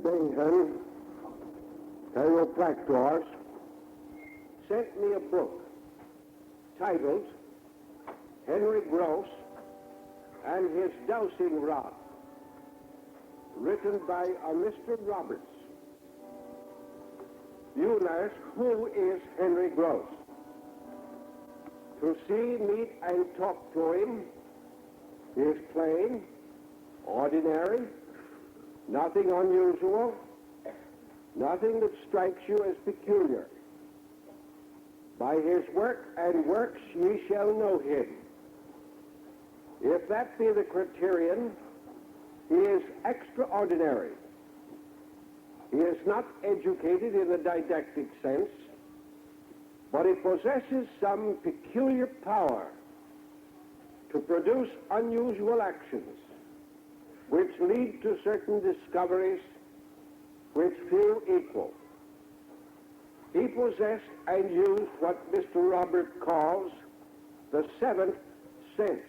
Bingham, chiropractors, sent me a book titled Henry Gross and His Dowsing Rod, written by a Mr. Roberts. You'll ask, who is Henry Gross? To see, meet, and talk to him is plain, ordinary, nothing unusual, nothing that strikes you as peculiar. By his work and works ye shall know him. If that be the criterion, he is extraordinary. He is not educated in the didactic sense, but he possesses some peculiar power to produce unusual actions which lead to certain discoveries which few equal. He possessed and used what Mr. Robert calls the seventh sense.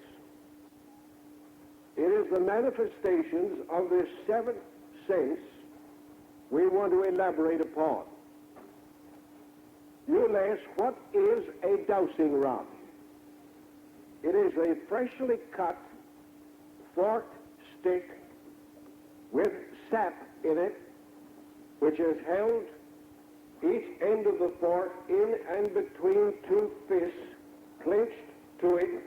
It is the manifestations of this seventh sense we want to elaborate upon. You'll ask, what is a dowsing rod? It is a freshly cut, forked stick with sap in it, which is held each end of the fork in and between two fists, clinched to it,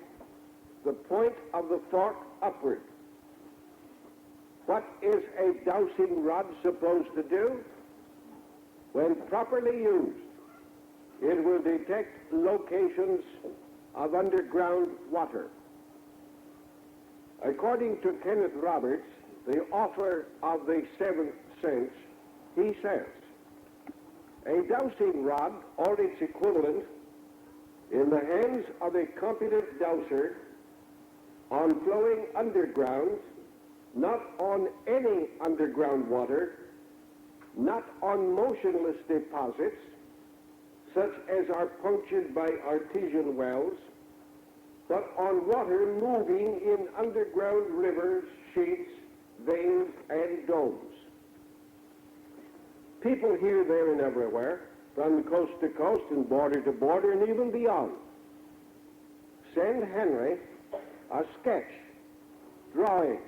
the point of the fork upward. What is a dowsing rod supposed to do? When properly used, it will detect locations of underground water. According to Kenneth Roberts, the author of the seventh sense, he says, a dowsing rod, or its equivalent, in the hands of a competent dowser on flowing underground, not on any underground water, not on motionless deposits, such as are punctured by artesian wells, but on water moving in underground rivers, sheets, veins, and domes. People here, there, and everywhere, from coast to coast and border to border and even beyond, send Henry a sketch, drawing,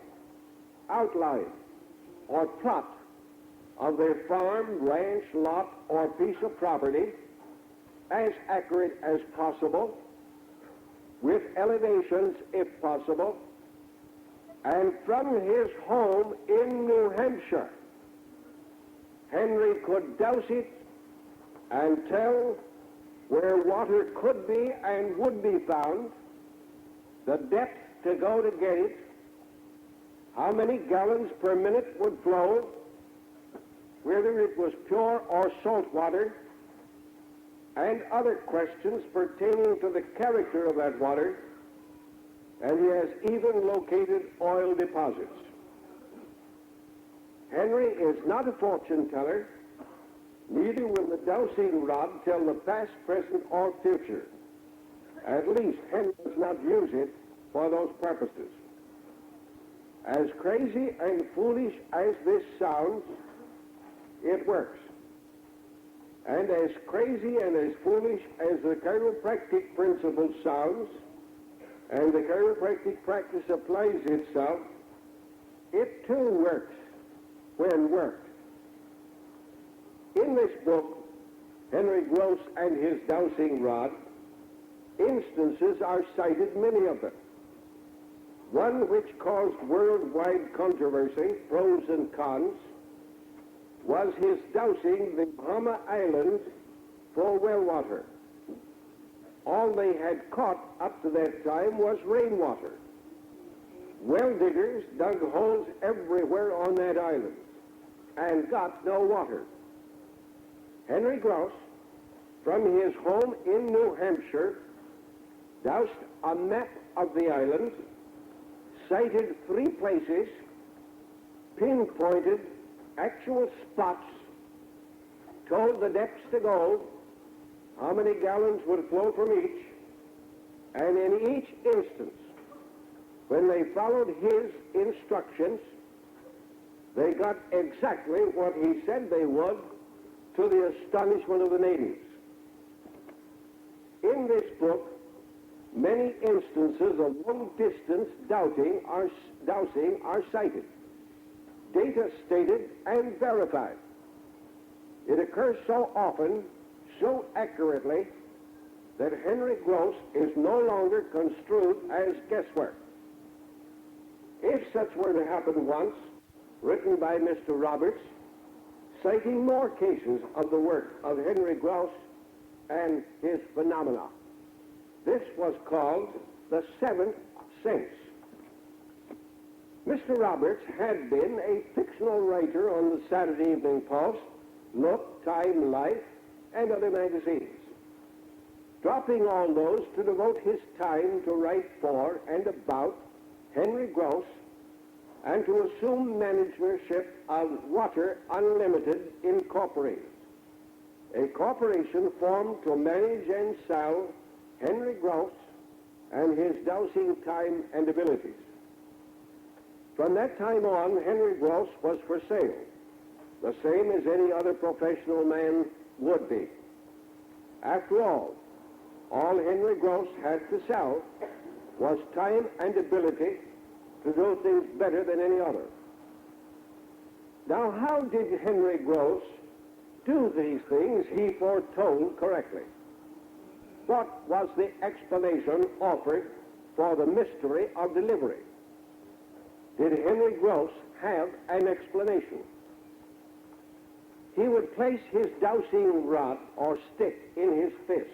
outline, or plot of their farm, ranch, lot, or piece of property, as accurate as possible, with elevations if possible, and from his home in New Hampshire, Henry could douse it and tell where water could be and would be found, the depth to go to get it, how many gallons per minute would flow, whether it was pure or salt water, and other questions pertaining to the character of that water, and he has even located oil deposits. Henry is not a fortune teller, neither will the dowsing rod tell the past, present, or future. At least Henry does not use it for those purposes. As crazy and foolish as this sounds, it works. And as crazy and as foolish as the chiropractic principle sounds, and the chiropractic practice applies itself, it too works when worked. In this book, Henry Gross and His Dowsing Rod, instances are cited, many of them. One which caused worldwide controversy, pros and cons, was his dowsing the Bahama Islands for well water. All they had caught up to that time was rainwater. Well diggers dug holes everywhere on that island and got no water. Henry Gross, from his home in New Hampshire, doused a map of the island, cited 3 places, pinpointed actual spots, told the depths to go, how many gallons would flow from each, and in each instance, when they followed his instructions, They got exactly what he said they would, to the astonishment of the natives. In this book, many instances of long-distance dowsing are cited, data stated and verified. It occurs so often, so accurately, that Henry Gross is no longer construed as guesswork. If such were to happen once, written by Mr. Roberts, citing more cases of the work of Henry Gross and his phenomena. This was called the seventh sense. Mr. Roberts had been a fictional writer on the Saturday Evening Post, Look, Time, Life, and other magazines, dropping all those to devote his time to write for and about Henry Gross and to assume managership of Water Unlimited Incorporated, a corporation formed to manage and sell Henry Gross and his dowsing time and abilities. From that time on, Henry Gross was for sale, the same as any other professional man would be. After all Henry Gross had to sell was time and ability to do things better than any other. Now, how did Henry Gross do these things he foretold correctly? What was the explanation offered for the mystery of delivery? Did Henry Gross have an explanation? He would place his dowsing rod or stick in his fist,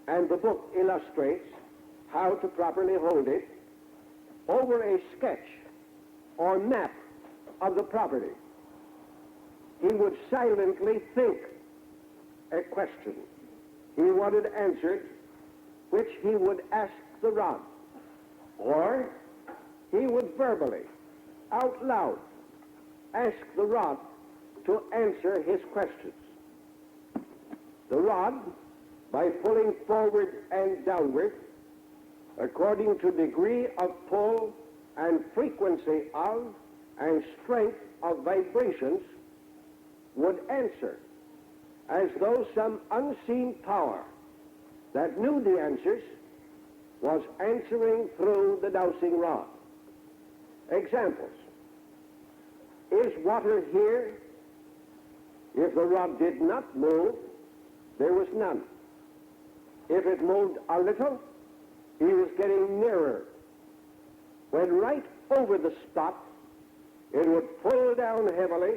and the book illustrates how to properly hold it over a sketch or map of the property. He would silently think a question he wanted answered, which he would ask the rod, or he would verbally, out loud, ask the rod to answer his questions. The rod, by pulling forward and downward, according to degree of pull and frequency of and strength of vibrations, would answer as though some unseen power that knew the answers was answering through the dowsing rod. Examples. Is water here? If the rod did not move, there was none. If it moved a little, he was getting nearer. When right over the spot, it would pull down heavily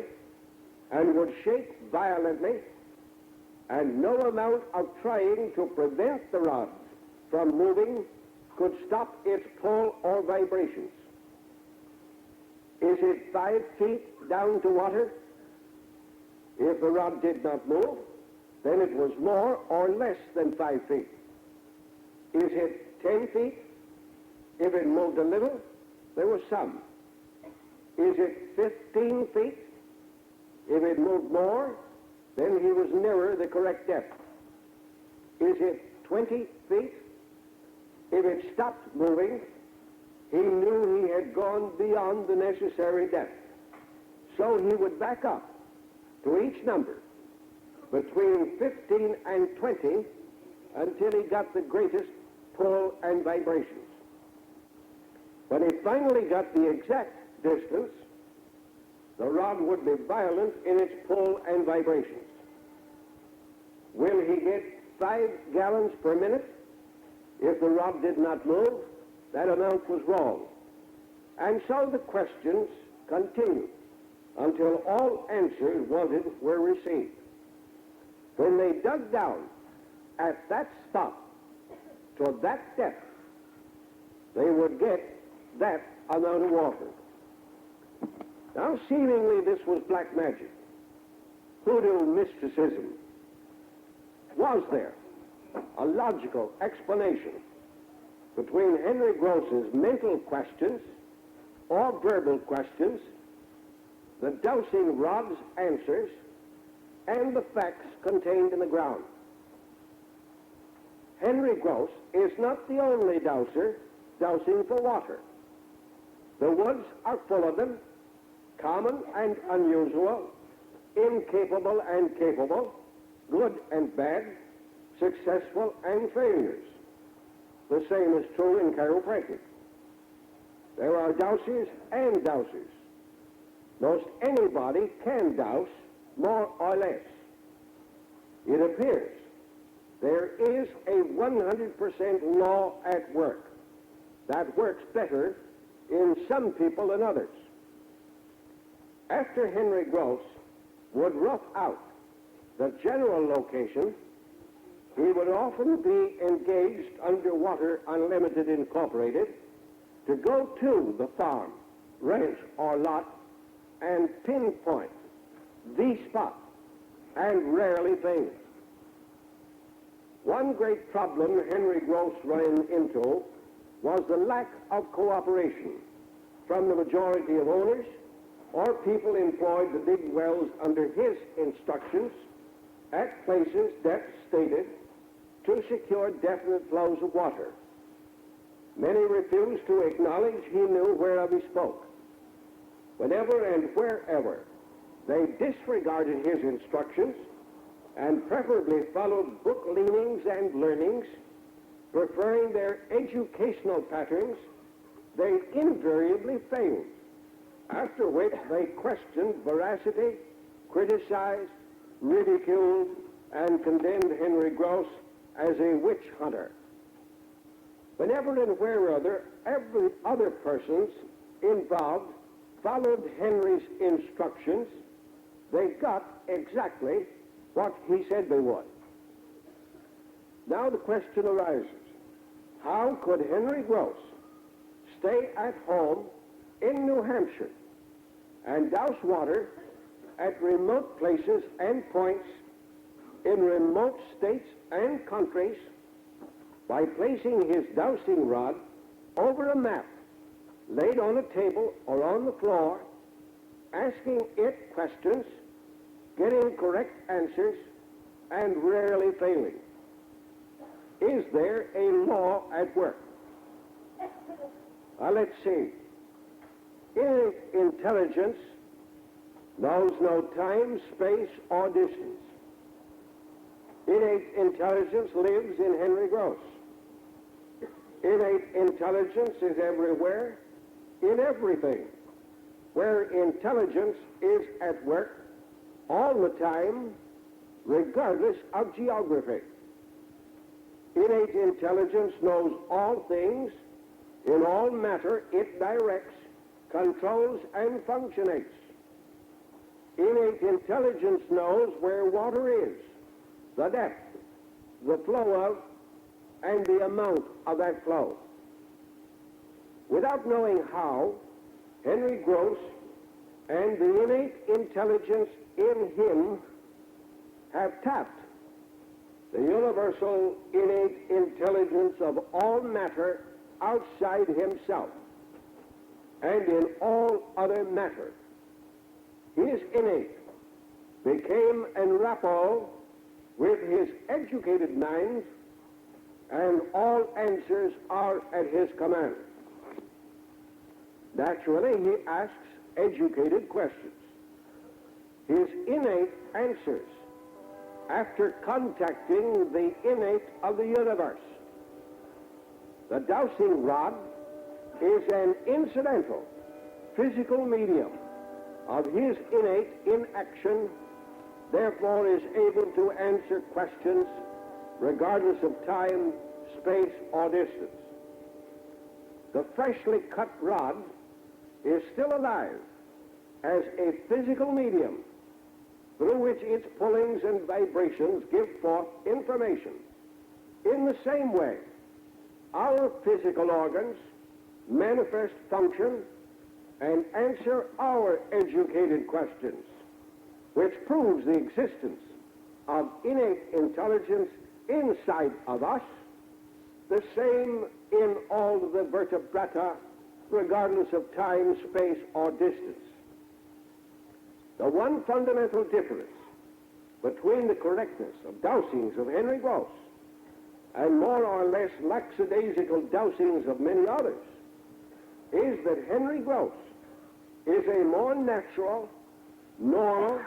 and would shake violently, and no amount of trying to prevent the rod from moving could stop its pull or vibrations. Is it 5 feet down to water? If the rod did not move, then it was more or less than 5 feet. Is it 10 feet? If it moved a little, there was some. Is it 15 feet? If it moved more, then he was nearer the correct depth. Is it 20 feet? If it stopped moving, he knew he had gone beyond the necessary depth. So he would back up to each number between 15 and 20 until he got the greatest pull and vibrations. When he finally got the exact distance, the rod would be violent in its pull and vibrations. Will he get 5 gallons per minute? If the rod did not move, that amount was wrong. And so the questions continued until all answers wanted were received. When they dug down at that spot to that depth, they would get that amount of water. Now, seemingly this was black magic, hoodoo mysticism. Was there a logical explanation between Henry Gross's mental questions or verbal questions, the dowsing rod's answers, and the facts contained in the ground? Henry Gross is not the only dowser dowsing for water. The woods are full of them, common and unusual, incapable and capable, good and bad, successful and failures. The same is true in chiropractic. There are dowsers and dowsers. Most anybody can dowse, more or less. It appears there is a 100% law at work that works better in some people than others. After Henry Gross would rough out the general location, he would often be engaged under Water Unlimited Incorporated to go to the farm, ranch, or lot and pinpoint the spot, and rarely failed. One great problem Henry Gross ran into was the lack of cooperation from the majority of owners or people employed to dig wells under his instructions at places depth stated to secure definite flows of water. Many refused to acknowledge he knew whereof he spoke. Whenever and wherever they disregarded his instructions and preferably followed book leanings and learnings, preferring their educational patterns, they invariably failed, after which they questioned veracity, criticized, ridiculed, and condemned Henry Gross as a witch hunter. Whenever and wherever every other persons involved followed Henry's instructions, they got exactly what he said they would. Now the question arises, how could Henry Gross stay at home in New Hampshire and douse water at remote places and points in remote states and countries by placing his dowsing rod over a map laid on a table or on the floor, asking it questions, getting correct answers, and rarely failing? Is there a law at work? Let's see. Innate intelligence knows no time, space, or distance. Innate intelligence lives in Henry Gross. Innate intelligence is everywhere, in everything, where intelligence is at work all the time, regardless of geography. Innate intelligence knows all things, in all matter it directs, controls, and functionates. Innate intelligence knows where water is, the depth, the flow of, and the amount of that flow. Without knowing how, Henry Gross and the innate intelligence in him have tapped the universal innate intelligence of all matter outside himself and in all other matter. His innate became en rapport with his educated mind, and all answers are at his command. Naturally, he asks educated questions. His innate answers after contacting the innate of the universe. The dowsing rod is an incidental physical medium of his innate in action, therefore is able to answer questions regardless of time, space, or distance. The freshly cut rod is still alive as a physical medium through which its pullings and vibrations give forth information. In the same way, our physical organs manifest function and answer our educated questions, which proves the existence of innate intelligence inside of us, the same in all the vertebrata, regardless of time, space, or distance. The one fundamental difference between the correctness of dowsings of Henry Gross and more or less lackadaisical dowsings of many others is that Henry Gross is a more natural, normal,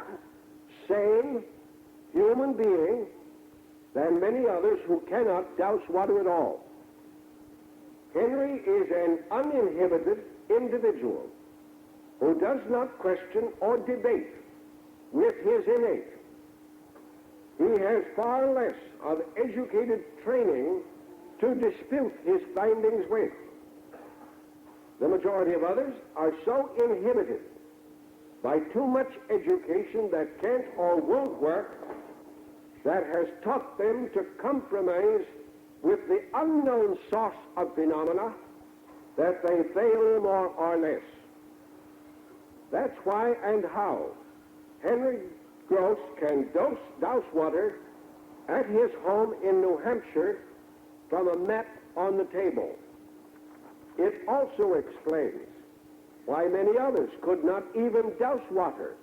sane human being than many others who cannot douse water at all. Henry is an uninhibited individual who does not question or debate with his innate. He has far less of educated training to dispute his findings with. The majority of others are so inhibited by too much education that can't or won't work that has taught them to compromise with the unknown source of phenomena that they fail more or less. That's why and how Henry Gross can douse water at his home in New Hampshire from a map on the table. It also explains why many others could not even douse water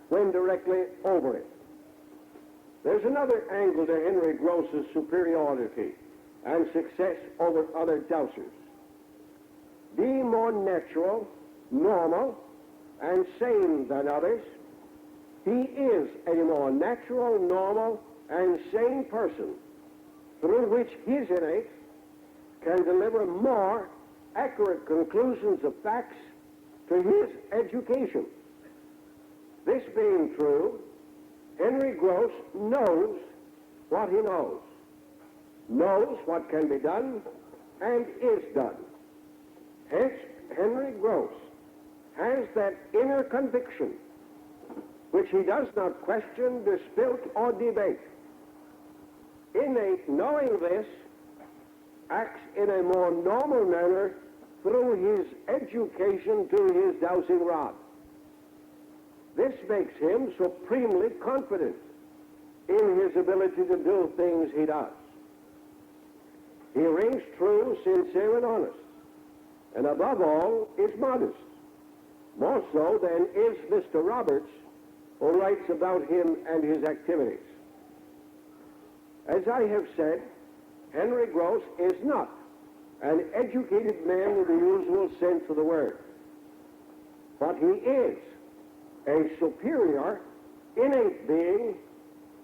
when directly over it. There's another angle to Henry Gross's superiority and success over other dousers. Being more natural, normal, and sane than others, he is a more natural, normal, and sane person through which his innate can deliver more accurate conclusions of facts to his education. This being true, Henry Gross knows what he knows what can be done, and is done. Hence, Henry Gross has that inner conviction which he does not question, dispute, or debate. Innate knowing this acts in a more normal manner through his education to his dowsing rod. This makes him supremely confident in his ability to do things he does. He rings true, sincere, and honest, and above all is modest, more so than is Mr. Roberts, who writes about him and his activities. As I have said, Henry Gross is not an educated man in the usual sense of the word, but he is a superior, innate being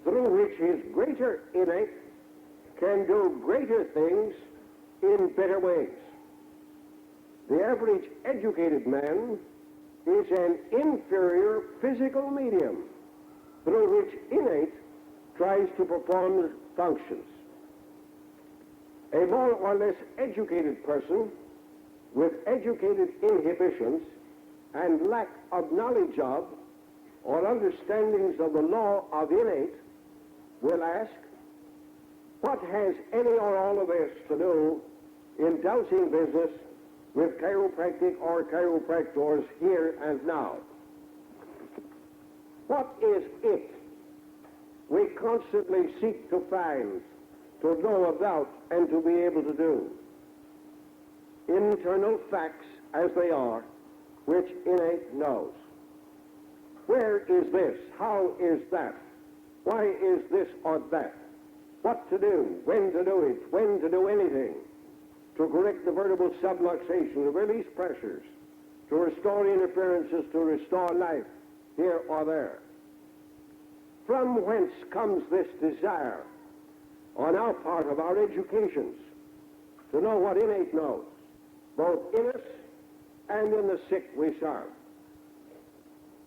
through which his greater innate can do greater things in better ways. The average educated man is an inferior physical medium through which innate tries to perform the functions. A more or less educated person with educated inhibitions and lack of knowledge of or understandings of the law of innate will ask, what has any or all of this to do in dowsing business with chiropractic or chiropractors here and now? What is it we constantly seek to find, to know about, and to be able to do? Internal facts as they are, which innate knows. Where is this? How is that? Why is this or that? What to do, when to do it, when to do anything, to correct the vertebral subluxation, to release pressures, to restore interferences, to restore life here or there. From whence comes this desire on our part of our educations to know what innate knows, both in us and in the sick we serve?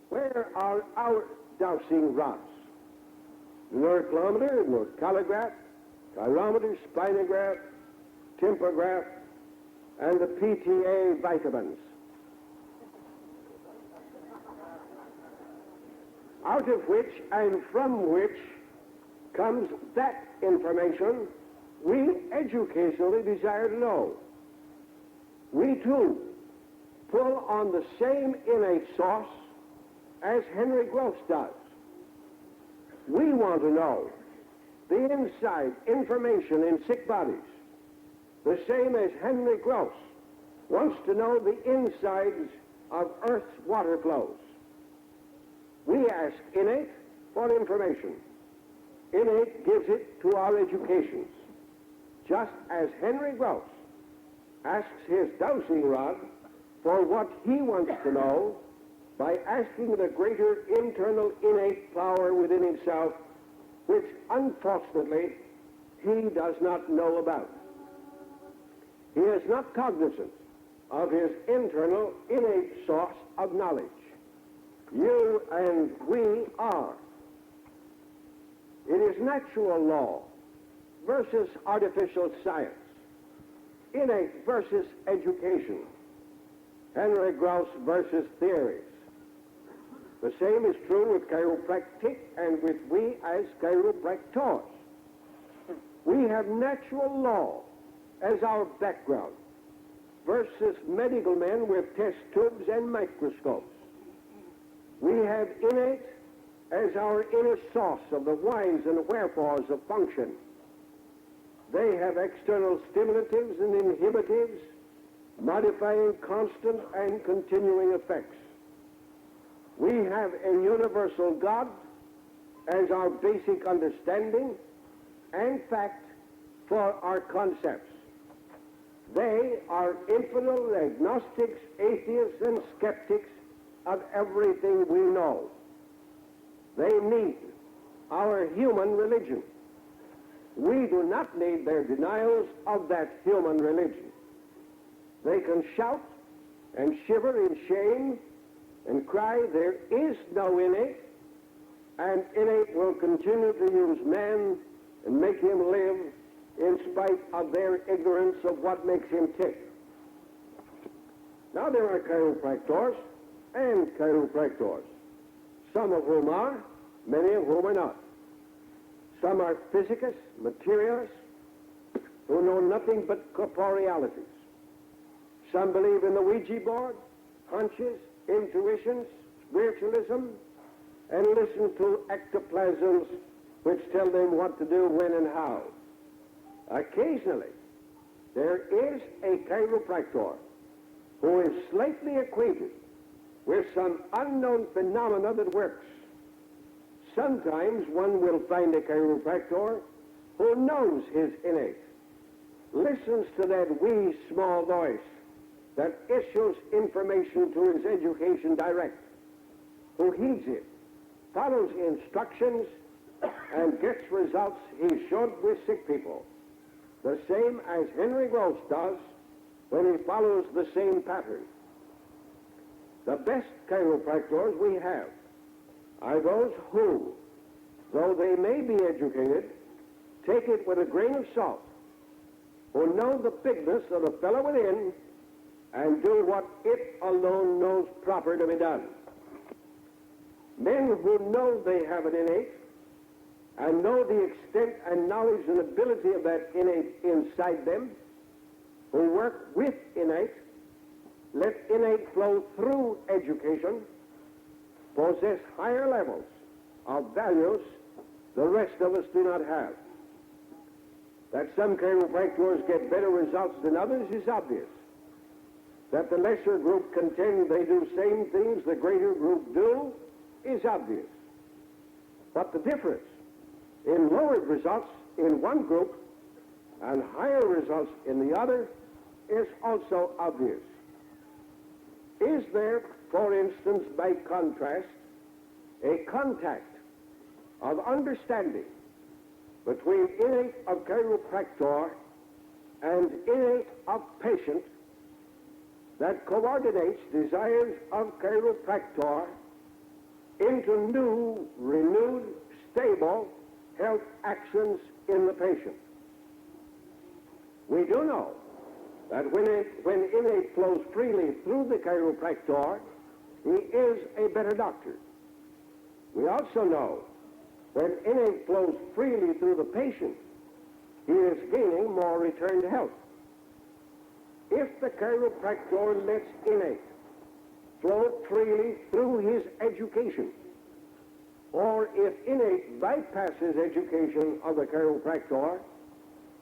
Where are our dowsing rods? Neuroclimeter, neurocalligraph, gyrometer, spinograph, tympograph, and the PTA vitamins. Out of which and from which comes that information we educationally desire to know. We too pull on the same innate source as Henry Gross does. We want to know the inside information in sick bodies, the same as Henry Gross wants to know the insides of Earth's water flows. We ask innate for information. Innate gives it to our educations, just as Henry Gross asks his dowsing rod for what he wants to know by asking the greater internal innate power within himself, which unfortunately he does not know about. He is not cognizant of his internal innate source of knowledge. You and we are. It is natural law versus artificial science, innate versus education, Henry Grouse versus theories. The same is true with chiropractic and with we as chiropractors. We have natural law as our background versus medical men with test tubes and microscopes. We have innate as our inner source of the whys and wherefores of function. They have external stimulatives and inhibitives, modifying constant and continuing effects. We have a universal God as our basic understanding and fact for our concepts. They are infidel, agnostics, atheists, and skeptics of everything we know. They need our human religion. We do not need their denials of that human religion. They can shout and shiver in shame and cry, there is no innate, and innate will continue to use man and make him live in spite of their ignorance of what makes him tick. Now there are chiropractors and chiropractors, some of whom are, many of whom are not. Some are physicists, materialists, who know nothing but corporealities. Some believe in the Ouija board, hunches, intuitions, spiritualism, and listen to ectoplasms which tell them what to do, when, and how. Occasionally, there is a chiropractor who is slightly acquainted with some unknown phenomena that works. Sometimes one will find a chiropractor who knows his innate, listens to that wee small voice that issues information to his education direct, who heeds it, follows instructions, and gets results he should with sick people, the same as Henry Gross does when he follows the same pattern. The best chiropractors we have are those who, though they may be educated, take it with a grain of salt, who know the bigness of the fellow within and do what it alone knows proper to be done. Men who know they have an innate and know the extent and knowledge and ability of that innate inside them, who work with innate, let innate flow through education, possess higher levels of values the rest of us do not have. That some chiropractors get better results than others is obvious. That the lesser group contend they do same things the greater group do is obvious. But the difference in lowered results in one group and higher results in the other is also obvious. Is there, for instance, by contrast, a contact of understanding between innate of chiropractor and innate of patient that coordinates desires of chiropractor into new, renewed, stable health actions in the patient? We do know that when innate flows freely through the chiropractor, he is a better doctor. We also know when innate flows freely through the patient, he is gaining more return to health. If the chiropractor lets innate flow freely through his education, or if innate bypasses education of the chiropractor,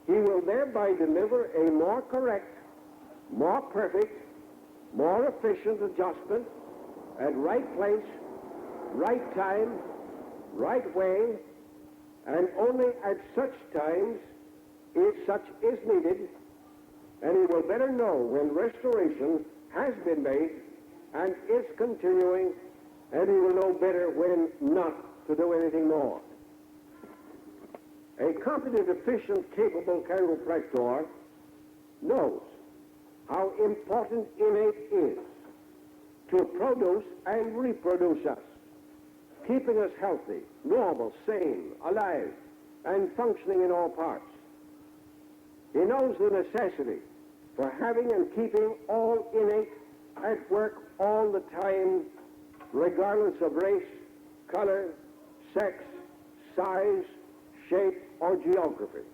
he will thereby deliver a more correct, more perfect, more efficient adjustment at right place, right time, right way, and only at such times if such is needed, and he will better know when restoration has been made and is continuing and he will know better when not to do anything more. A competent, efficient, capable chiropractor knows how important innate is to produce and reproduce us, keeping us healthy, normal, sane, alive, and functioning in all parts. He knows the necessity for having and keeping all innate at work all the time, regardless of race, color, sex, size, shape, or geography.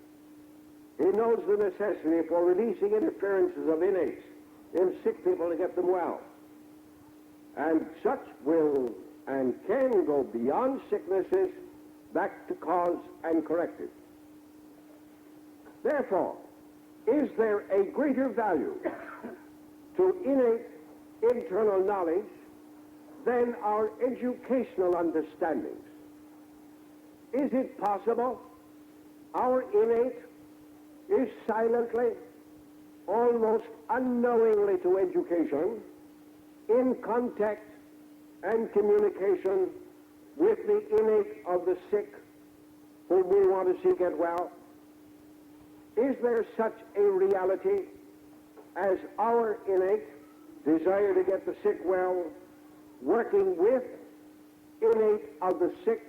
He knows the necessity for releasing interferences of innates in sick people to get them well. And such will and can go beyond sicknesses back to cause and corrective. Therefore, is there a greater value to innate internal knowledge than our educational understandings? Is it possible our innate is silently, almost unknowingly to education, in contact and communication with the innate of the sick whom we want to see get well? Is there such a reality as our innate desire to get the sick well, working with innate of the sick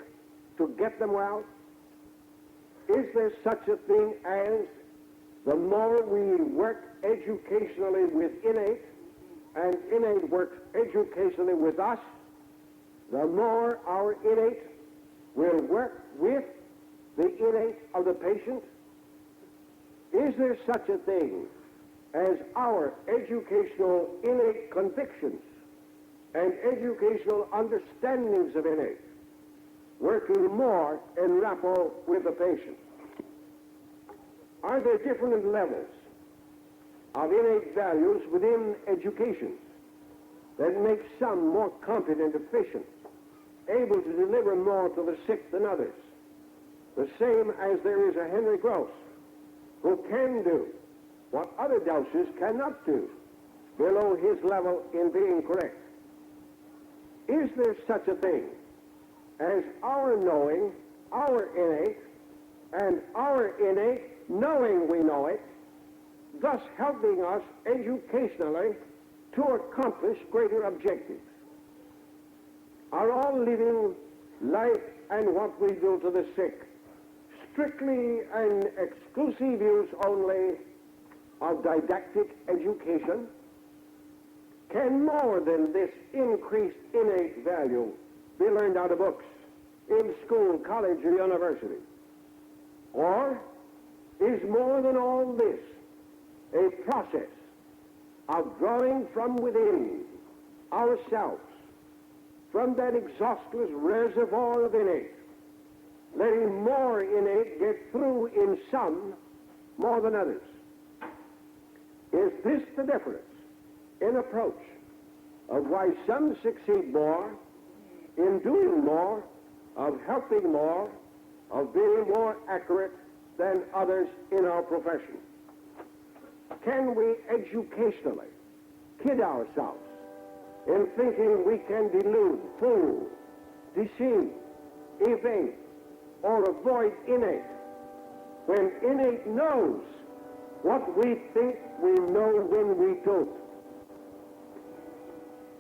to get them well? Is there such a thing as the more we work educationally with innate, and innate works educationally with us, the more our innate will work with the innate of the patient? Is there such a thing as our educational innate convictions and educational understandings of innate working more in rapport with the patient? Are there different levels of innate values within education that make some more competent, efficient, able to deliver more to the sick than others? The same as there is a Henry Gross, who can do what other dowsers cannot do below his level in being correct. Is there such a thing as our knowing, our innate, and our innate knowing we know it, thus helping us educationally to accomplish greater objectives? Are all living life and what we do to the sick strictly and exclusive use only of didactic education? Can more than this increased innate value be learned out of books, in school, college, or university? Or is more than all this a process of drawing from within ourselves, from that exhaustless reservoir of innate, letting more innate get through in some more than others? Is this the difference in approach of why some succeed more in doing more, of helping more, of being more accurate than others in our profession? Can we educationally kid ourselves in thinking we can delude, fool, deceive, evade, or avoid innate, when innate knows what we think we know when we don't?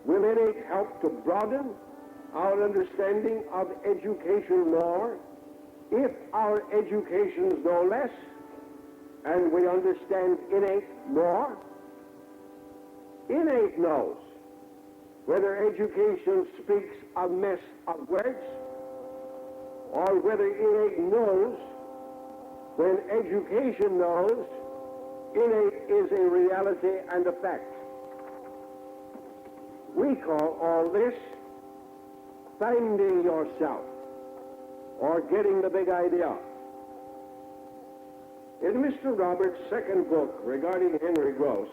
Will innate help to broaden our understanding of education more if our educations know less and we understand innate more? Innate knows whether education speaks a mess of words, or whether innate knows when education knows innate is a reality and a fact. We call all this finding yourself, or getting the big idea. In Mr. Roberts' second book regarding Henry Gross,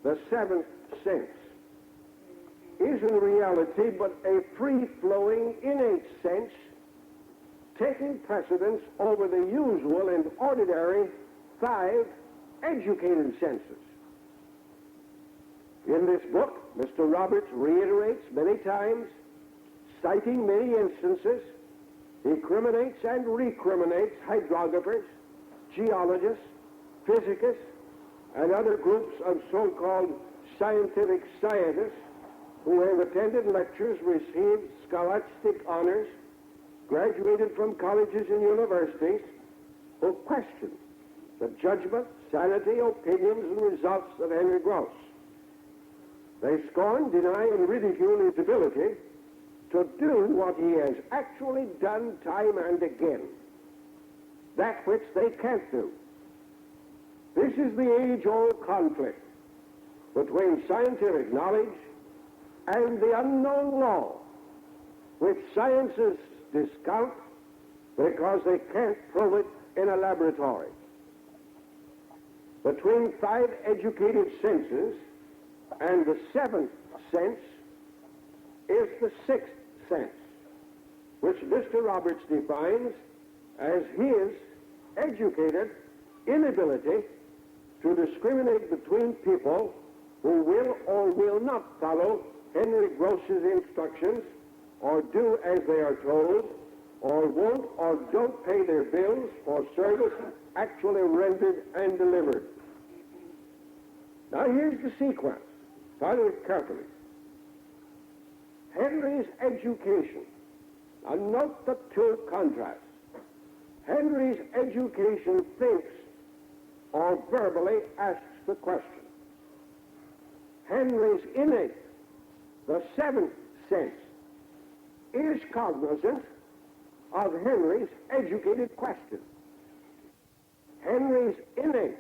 The Seventh Sense is in reality but a free-flowing innate sense taking precedence over the usual and ordinary 5 educated senses. In this book, Mr. Roberts reiterates many times citing many instances, he criminates and recriminates hydrographers, geologists, physicists, and other groups of so-called scientific scientists who have attended lectures, received scholastic honors, graduated from colleges and universities, who question the judgment, sanity, opinions, and results of Henry Gross. They scorn, deny, and ridicule his ability to do what he has actually done time and again, that which they can't do. This is the age-old conflict between scientific knowledge and the unknown law, which scientists discount because they can't prove it in a laboratory. Between 5 educated senses and the 7th sense is the 6th sense, which Mr. Roberts defines as his educated inability to discriminate between people who will or will not follow Henry Gross's instructions or do as they are told, or won't or don't pay their bills for service actually rendered and delivered. Now here's the sequence. Follow it carefully. Henry's education. Now note the two contrasts. Henry's education thinks or verbally asks the question. Henry's innate, the 7th sense, is cognizant of Henry's educated question. Henry's innate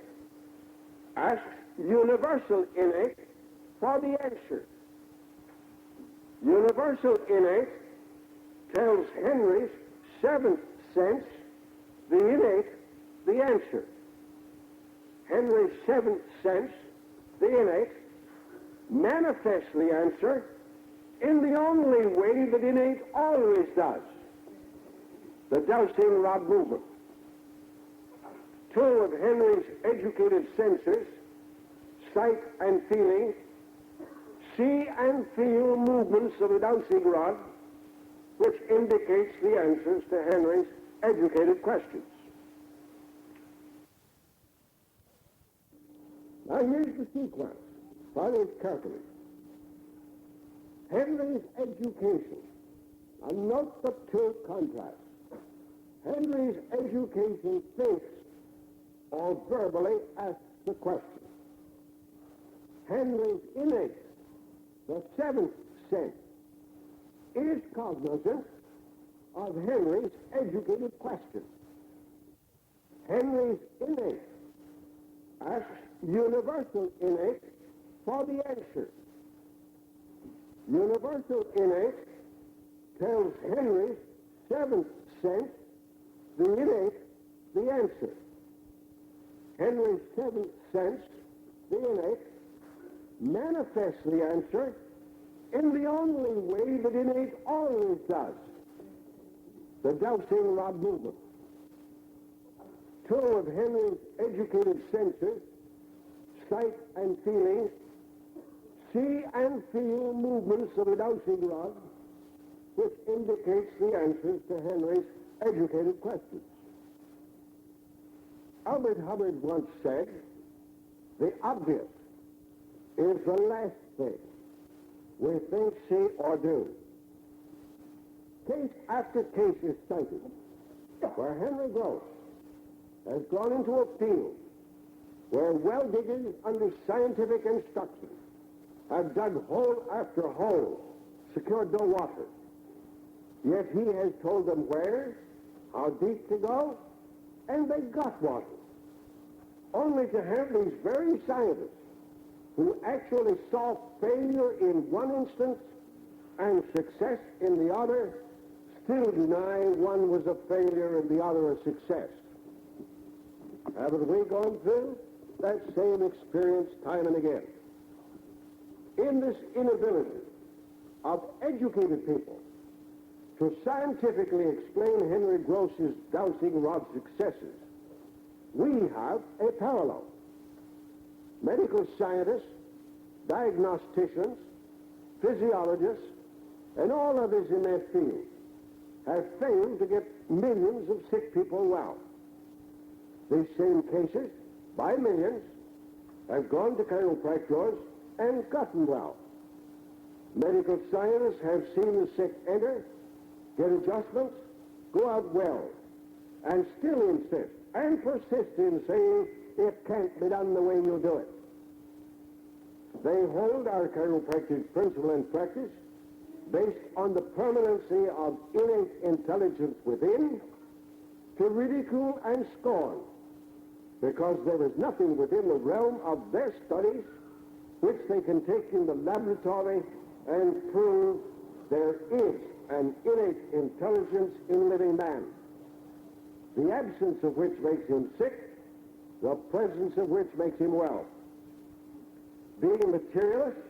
asks universal innate for the answer. Universal innate tells Henry's 7th sense, the innate, the answer. Henry's 7th sense, the innate, manifests the answer in the only way that innate always does, the dowsing rod movement. 2 of Henry's educated senses, sight and feeling, see and feel movements of the dowsing rod, which indicates the answers to Henry's educated questions. Now here's the sequence. Follow it carefully. Henry's education. Now note the two contrasts. Henry's education thinks or verbally asks the question. Henry's innate, the 7th sense, is cognizant of Henry's educated question. Henry's innate asks universal innate for the answer. Universal innate tells Henry's 7th sense, the innate, the answer. Henry's 7th sense, the innate, manifests the answer in the only way that innate always does, the dowsing rod movement. 2 of Henry's educated senses, sight and feeling, see and feel movements of the dowsing rod, which indicates the answers to Henry's educated questions. Albert Hubbard once said, the obvious is the last thing we think, see, or do. Case after case is cited where Henry Gross has gone into a field where well diggers under scientific instruction have dug hole after hole, secured no water. Yet he has told them where, how deep to go, and they got water. Only to have these very scientists who actually saw failure in one instance and success in the other still deny one was a failure and the other a success. Haven't we gone through that same experience time and again? In this inability of educated people to scientifically explain Henry Gross's dowsing rod successes, we have a parallel. Medical scientists, diagnosticians, physiologists, and all others in their field have failed to get millions of sick people well. These same cases, by millions, have gone to chiropractors and gotten well. Medical scientists have seen the sick enter, get adjustments, go out well, and still insist and persist in saying it can't be done the way you do it. They hold our chiropractic principle and practice based on the permanency of innate intelligence within to ridicule and scorn, because there is nothing within the realm of their studies which they can take in the laboratory and prove there is an innate intelligence in living man, the absence of which makes him sick, the presence of which makes him well. Being materialists,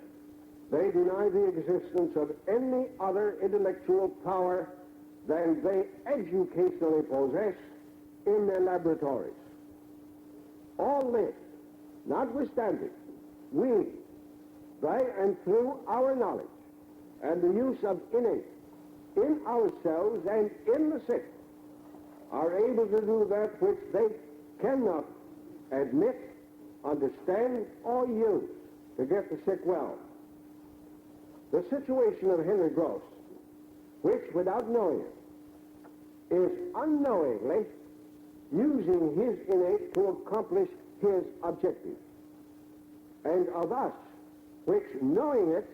they deny the existence of any other intellectual power than they educationally possess in their laboratories. All this, notwithstanding, we, by and through our knowledge and the use of innate in ourselves and in the sick, are able to do that which they cannot admit, understand, or use to get the sick well. The situation of Henry Gross, which without knowing it, is unknowingly using his innate to accomplish his objective. And of us, which knowing it,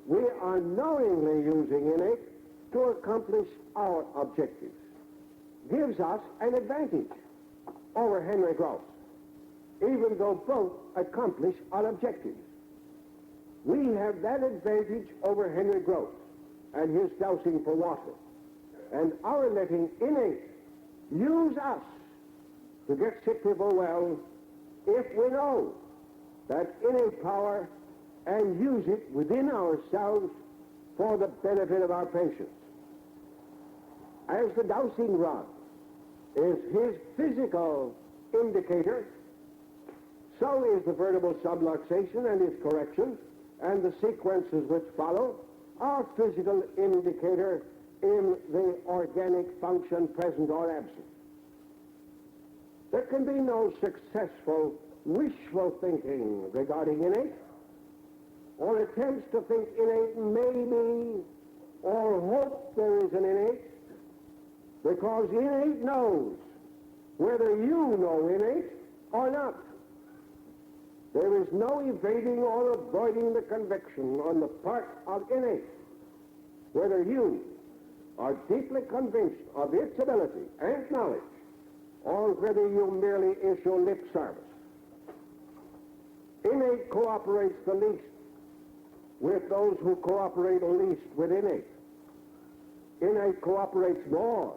we are knowingly using innate to accomplish our objectives, gives us an advantage over Henry Gross, even though both accomplish our objectives. We have that advantage over Henry Gross and his dowsing for water, and our letting innate use us to get sick people well if we know that innate power and use it within ourselves for the benefit of our patients. As the dowsing rod is his physical indicator, so is the vertebral subluxation and its correction, and the sequences which follow are physical indicator in the organic function present or absent. There can be no successful wishful thinking regarding innate, or attempts to think innate may be, or hope there is an innate, because innate knows whether you know innate or not. There is no evading or avoiding the conviction on the part of innate, whether you are deeply convinced of its ability and knowledge, or whether you merely issue lip service. Innate cooperates the least with those who cooperate least with innate. Innate cooperates more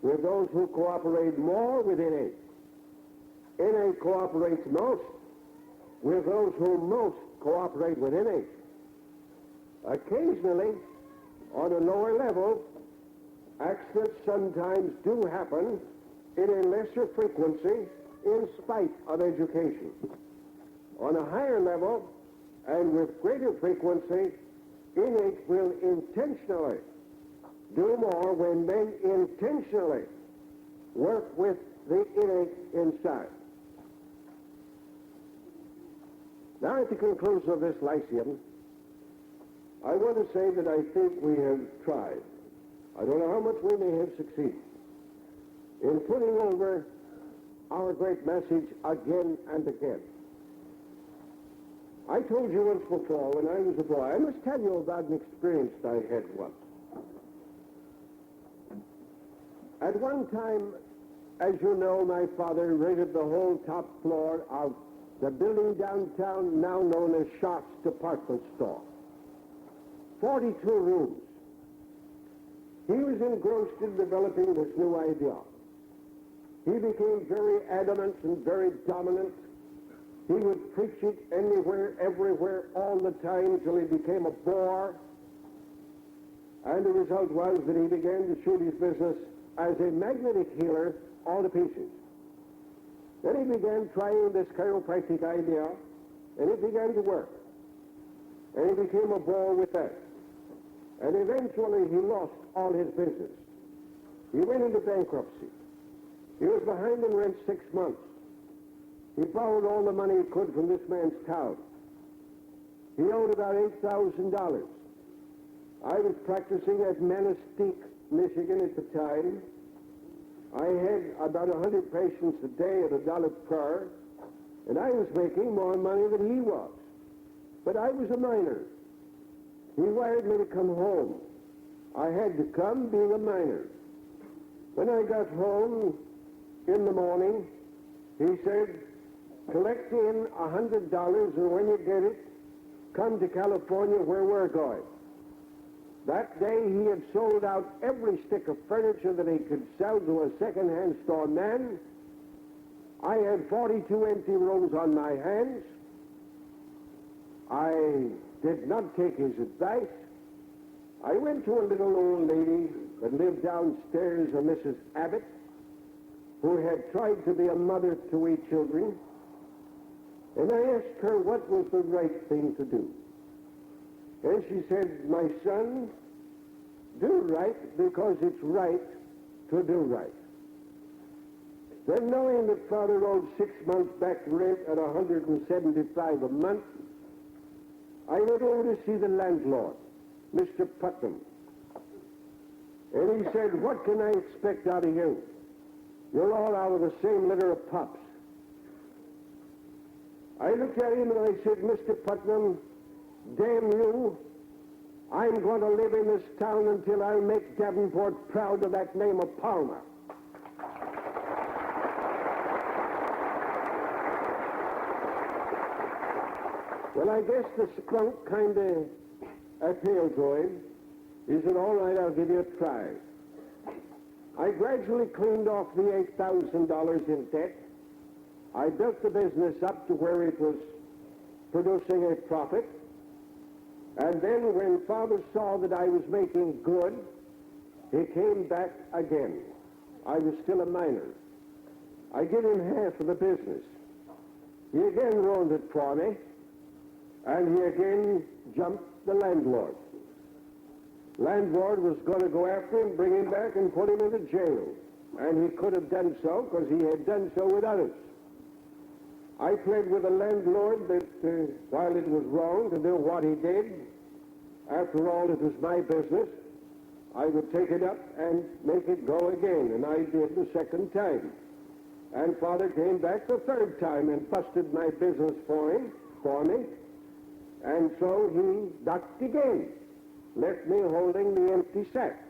with those who cooperate more with innate. Innate cooperates most with those who most cooperate with innate. Occasionally, on a lower level, accidents sometimes do happen in a lesser frequency in spite of education. On a higher level, and with greater frequency, innate will intentionally do more when men intentionally work with the innate inside. Now, at the conclusion of this lyceum, I want to say that I think we have tried. I don't know how much we may have succeeded in putting over our great message again and again. I told you once before when I was a boy, I must tell you about an experience I had once. At one time, as you know, my father rented the whole top floor of the building downtown now known as Sharp's Department Store. 42 rooms. He was engrossed in developing this new idea. He became very adamant and very dominant. He would preach it anywhere, everywhere, all the time till he became a bore. And the result was that he began to shoot his business as a magnetic healer all to pieces. Then he began trying this chiropractic idea, and it began to work. And he became a bore with that. And eventually he lost all his business. He went into bankruptcy. He was behind in rent 6 months. He borrowed all the money he could from this man's town. He owed about $8,000. I was practicing at Manistee, Michigan at the time. I had about 100 patients a day at $1 per, and I was making more money than he was. But I was a minor. He wired me to come home. I had to come being a minor. When I got home in the morning, he said, collect in $100, and when you get it, come to California where we're going. That day he had sold out every stick of furniture that he could sell to a second-hand store man. I had 42 empty rooms on my hands. I did not take his advice. I went to a little old lady that lived downstairs, a Mrs. Abbott, who had tried to be a mother to 8 children, and I asked her what was the right thing to do. And she said, my son, do right because it's right to do right. Then, knowing that Father owed 6 months back rent at $175 a month, I went over to see the landlord, Mr. Putnam. And he said, what can I expect out of you? You're all out of the same litter of pups. I looked at him and I said, Mr. Putnam, damn you, I'm going to live in this town until I make Davenport proud of that name of Palmer. Well, I guess the skunk kind of appealed to him. He said, all right, I'll give you a try. I gradually cleaned off the $8,000 in debt. I built the business up to where it was producing a profit. And then when Father saw that I was making good, he came back again. I was still a minor. I gave him half of the business. He again ruined it for me, and he again jumped the landlord. Landlord was going to go after him, bring him back, and put him into jail. And he could have done so because he had done so with others. I pled with the landlord that while it was wrong to do what he did, after all, it was my business, I would take it up and make it go again. And I did the second time. And Father came back the third time and busted my business for me. And so he ducked again, left me holding the empty sack.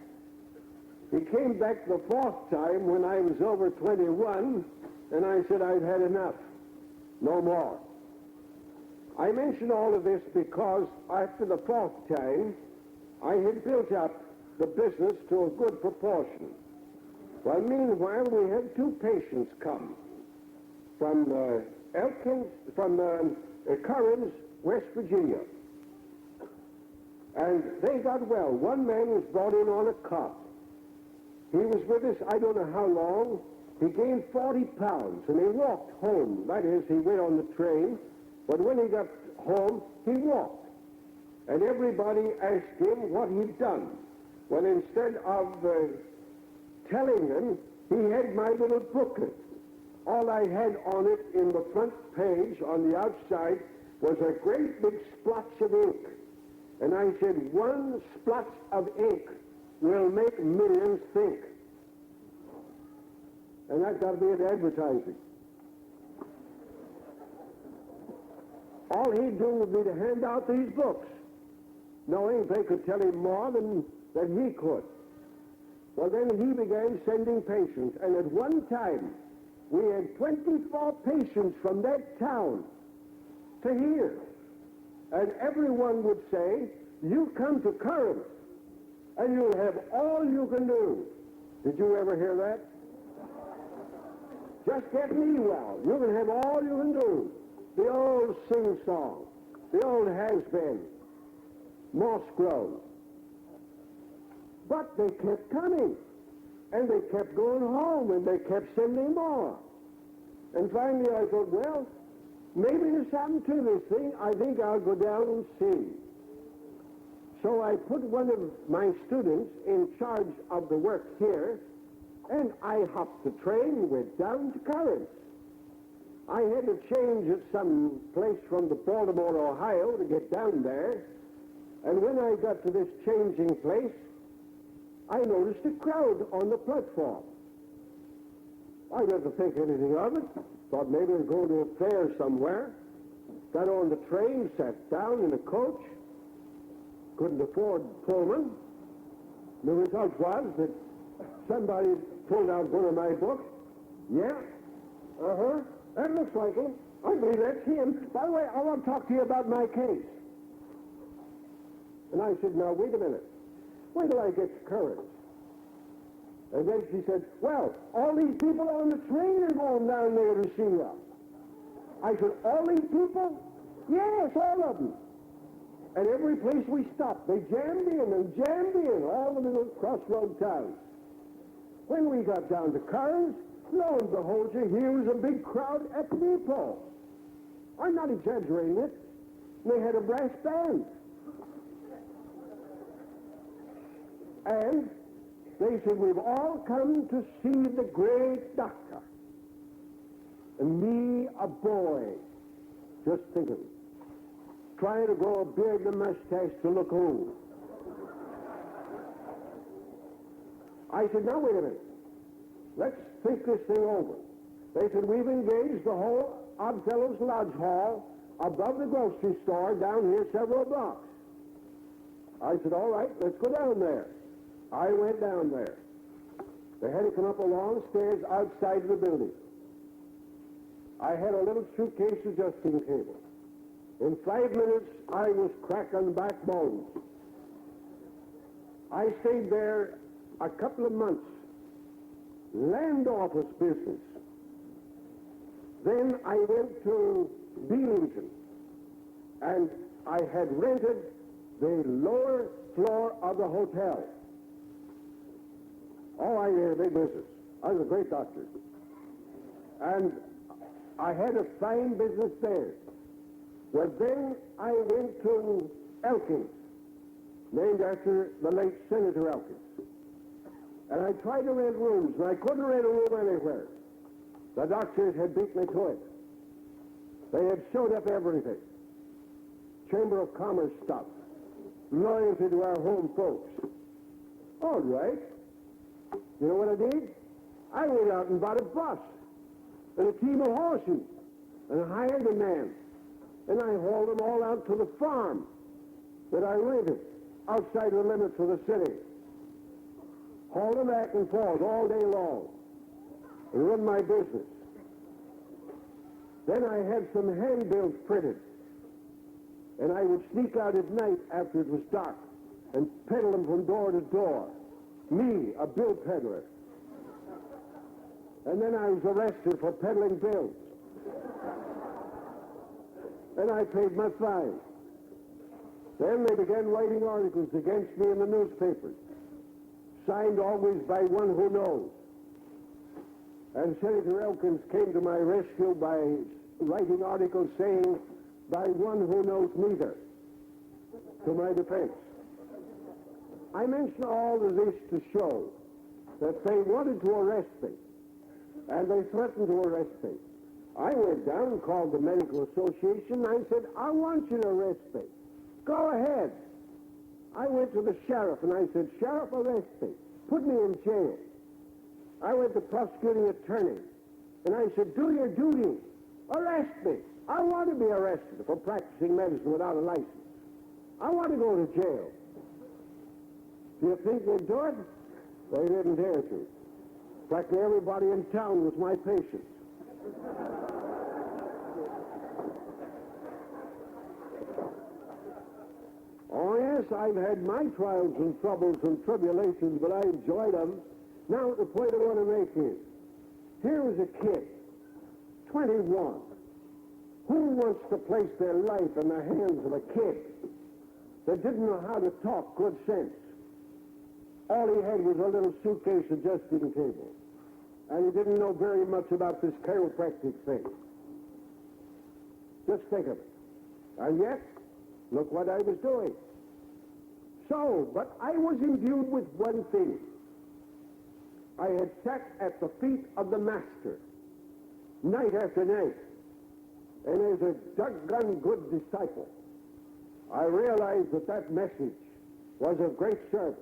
He came back the fourth time when I was over 21, and I said, I've had enough. No more. I mention all of this because after the fourth time, I had built up the business to a good proportion. Well, meanwhile, we had 2 patients come from Currens, West Virginia. And they got well. One man was brought in on a cot. He was with us, I don't know how long. He gained 40 pounds, and he walked home. That is, he went on the train, but when he got home, he walked. And everybody asked him what he'd done. Well, instead of telling them, he had my little booklet. All I had on it in the front page on the outside was a great big splotch of ink. And I said, 1 splotch of ink will make millions think. And that got to be in advertising. All he'd do would be to hand out these books, knowing they could tell him more than he could. Well, then he began sending patients, and at one time, we had 24 patients from that town to here. And everyone would say, you come to Currens, and you'll have all you can do. Did you ever hear that? Just get me well. You can have all you can do. The old sing-song, the old has-been, moss-grown. But they kept coming, and they kept going home, and they kept sending more. And finally I thought, well, maybe there's something to this thing. I think I'll go down and see. So I put one of my students in charge of the work here, and I hopped the train and went down to Corinth. I had to change at some place from the Baltimore, Ohio, to get down there. And when I got to this changing place, I noticed a crowd on the platform. I didn't think anything of it. Thought maybe I'd go to a fair somewhere. Got on the train, sat down in a coach. Couldn't afford Pullman. The result was that somebody pulled out one of my books. Yeah, that looks like him. I believe that's him. By the way, I want to talk to you about my case. And I said, now, wait a minute. Wait till I get to Courage. And then she said, well, all these people on the train are going down there to see you. I said, all these people? Yes, all of them. And every place we stopped, they jammed in, all the little crossroad towns. When we got down to Courage, lo and behold, here was a big crowd at the depot. I'm not exaggerating it. They had a brass band. And they said, we've all come to see the great doctor. And me, a boy, just think of it, trying to grow a beard and a mustache to look old. I said, now wait a minute. Let's think this thing over. They said, we've engaged the whole Oddfellows Lodge Hall above the grocery store down here several blocks. I said, all right, let's go down there. I went down there. They had to come up a long stairs outside of the building. I had a little suitcase adjusting table. In 5 minutes, I was cracking backbones. I stayed there a couple of months. Land office business. Then I went to Beelington, and I had rented the lower floor of the hotel. Oh, I had a big business. I was a great doctor. And I had a fine business there. Well, then I went to Elkins, named after the late Senator Elkins. And I tried to rent rooms, and I couldn't rent a room anywhere. The doctors had beat me to it. They had showed up everything. Chamber of Commerce stuff. Loyalty to our home folks. All right. You know what I did? I went out and bought a bus and a team of horses and hired a man. And I hauled them all out to the farm that I rented outside the limits of the city. Hauled them back and forth all day long and run my business. Then I had some handbills printed, and I would sneak out at night after it was dark and peddle them from door to door. Me, a bill peddler. And then I was arrested for peddling bills. And I paid my fine. Then they began writing articles against me in the newspapers, signed always by one who knows. And Senator Elkins came to my rescue by writing articles saying, by one who knows neither, to my defense. I mention all of this to show that they wanted to arrest me, and they threatened to arrest me. I went down and called the Medical Association, and I said, I want you to arrest me. Go ahead. I went to the sheriff, and I said, Sheriff, arrest me. Put me in jail. I went to prosecuting attorney, and I said, do your duty. Arrest me. I want to be arrested for practicing medicine without a license. I want to go to jail. Do you think they'd do it? They didn't dare to. Practically everybody in town was my patient. Oh, yes, I've had my trials and troubles and tribulations, but I enjoyed them. Now, the point I want to make is, here was a kid, 21. Who wants to place their life in the hands of a kid that didn't know how to talk good sense? All he had was a little suitcase adjusting table. And he didn't know very much about this chiropractic thing. Just think of it. And yet, look what I was doing. So, but I was imbued with one thing. I had sat at the feet of the Master night after night, and as a doggone good disciple, I realized that that message was of great service.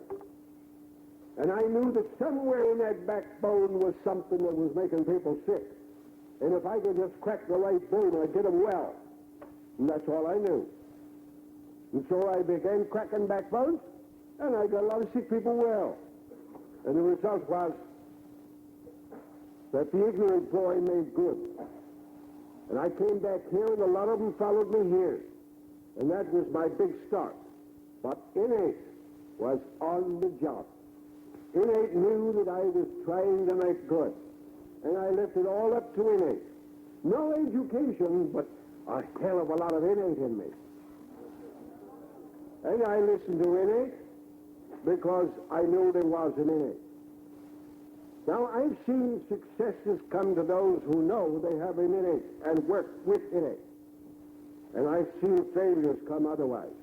And I knew that somewhere in that backbone was something that was making people sick. And if I could just crack the right bone, I'd get them well. And that's all I knew. And so I began cracking backbones, and I got a lot of sick people well. And the result was that the ignorant boy made good. And I came back here, and a lot of them followed me here. And that was my big start. But Innate was on the job. Innate knew that I was trying to make good. And I left it all up to Innate. No education, but a hell of a lot of Innate in me. And I listened to Innate because I knew there was an Innate. Now, I've seen successes come to those who know they have an Innate and work with Innate. And I've seen failures come otherwise,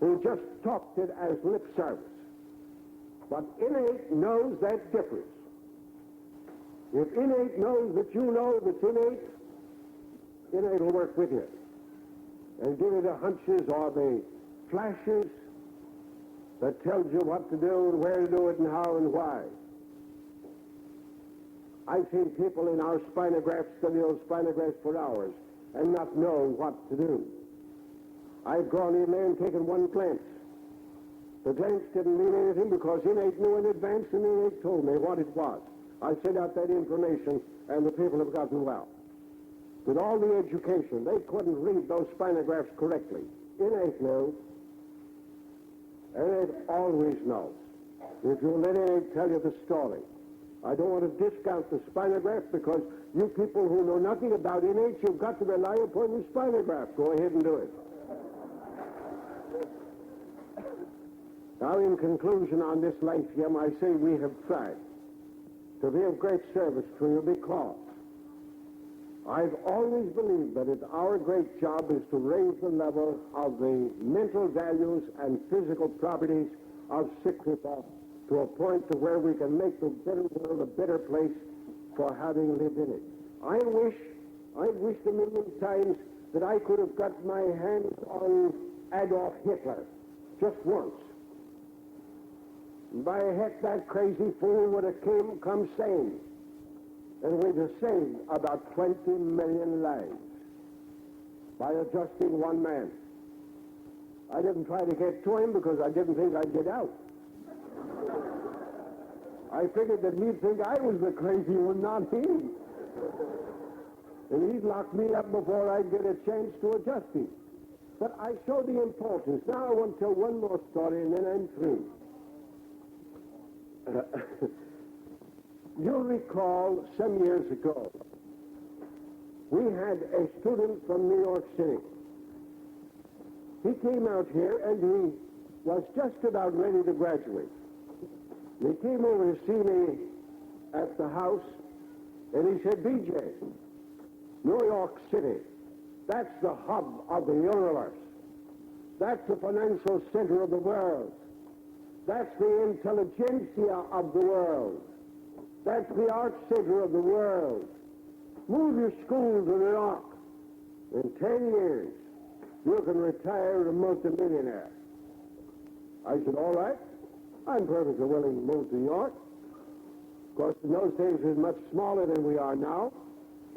who just talked it as lip service. But Innate knows that difference. If Innate knows that you know that's Innate, Innate will work with you and give you the hunches or the flashes that tells you what to do and where to do it and how and why. I've seen people in our spinographs study those spinographs for hours and not know what to do. I've gone in there and taken one glance. The glance didn't mean anything because Innate knew in advance and Innate told me what it was. I sent out that information and the people have gotten well. With all the education, they couldn't read those spinographs correctly. Innate knew. Innate always knows. If you let Innate tell you the story. I don't want to discount the spinograph because you people who know nothing about Innate, you've got to rely upon the spinograph. Go ahead and do it. Now, in conclusion on this lyceum, I say we have tried to be of great service to you because I've always believed that our great job is to raise the level of the mental values and physical properties of sick people to a point to where we can make the better world a better place for having lived in it. I've wished a million times that I could have got my hands on Adolf Hitler just once. By heck, that crazy fool would have come sane. And we'd have saved about 20 million lives by adjusting one man. I didn't try to get to him because I didn't think I'd get out. I figured that he'd think I was the crazy one, not him. And he'd lock me up before I'd get a chance to adjust him. But I show the importance. Now I want to tell one more story and then I'm through. You'll recall some years ago, we had a student from New York City. He came out here and he was just about ready to graduate. He came over to see me at the house and he said, BJ, New York City, that's the hub of the universe. That's the financial center of the world. That's the intelligentsia of the world. That's the art center of the world. Move your school to New York. In 10 years, you can retire a multimillionaire. I said, all right. I'm perfectly willing to move to New York. Of course, in those days, it was much smaller than we are now.